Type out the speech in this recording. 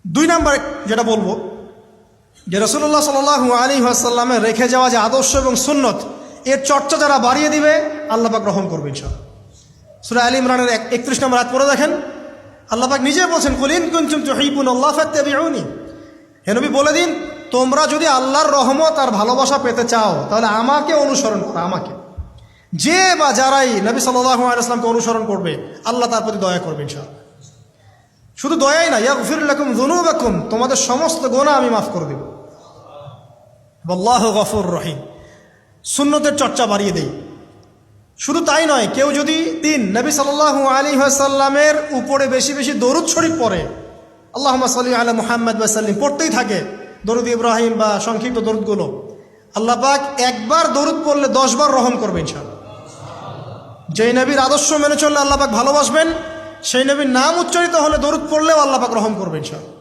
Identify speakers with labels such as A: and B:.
A: দুই নাম্বার যেটা বলবো, যে রাসূলুল্লাহ সাল্লাল্লাহু আলাইহি ওয়াসাল্লামের রেখে যাওয়া যে আদর্শ এবং সুন্নত, এর চর্চা যারা বাড়িয়ে দিবে আল্লাহ পাক গ্রহণ করবে ইনশাআল্লাহ। সূরা আলে ইমরানের 31 নম্বর আয়াত পড়ে দেখেন, আল্লাহ পাক নিজে বলছেন, কুল ইন কুনতুম তুহিব্বুনাল্লাহ ফাত্তাবিউনি, হে নবী বলে দিন, তোমরা যদি আল্লাহর রহমত আর ভালোবাসা পেতে চাও তাহলে আমাকে অনুসরণ করো। আমাকে, যে বা যারাই নবী সাল্লাল্লাহু আলাইহি ওয়াসাল্লামকে অনুসরণ করবে আল্লাহ তার প্রতি দয়া করবে ইনশাআল্লাহ। শুধু দয়াই না, ইয়াগফির লাকুম যুনুবাকুম, তোমাদের সমস্ত গুনাহ আমি মাফ করে দেব। আল্লাহু গফুর রহিম। সুন্নতের চর্চা বাড়িয়ে দেই। শুধু তাই নয়, কেউ যদি নবী সাল্লাল্লাহু আলাইহি ওয়াসাল্লামের উপরে বেশি বেশি দরুদ শরীফ পড়ে, আল্লাহুম্মা সাল্লি আলা মুহাম্মাদ ওয়া সাল্লিম পড়তেই থাকে, দরুদ ইব্রাহিম বা সংক্ষিপ্ত দরুদগুলো, আল্লাহ পাক একবার দরুদ পড়লে 10 বার রহম করবে ইনশাআল্লাহ। যেই নবীর আদর্শ মেনে চললে আল্লাহ পাক ভালোবাসবেন, সেই নবীর নাম উচ্চারিত হলে দরুদ পড়লেও আল্লাহ পাক রহম করবে ইনশাআল্লাহ।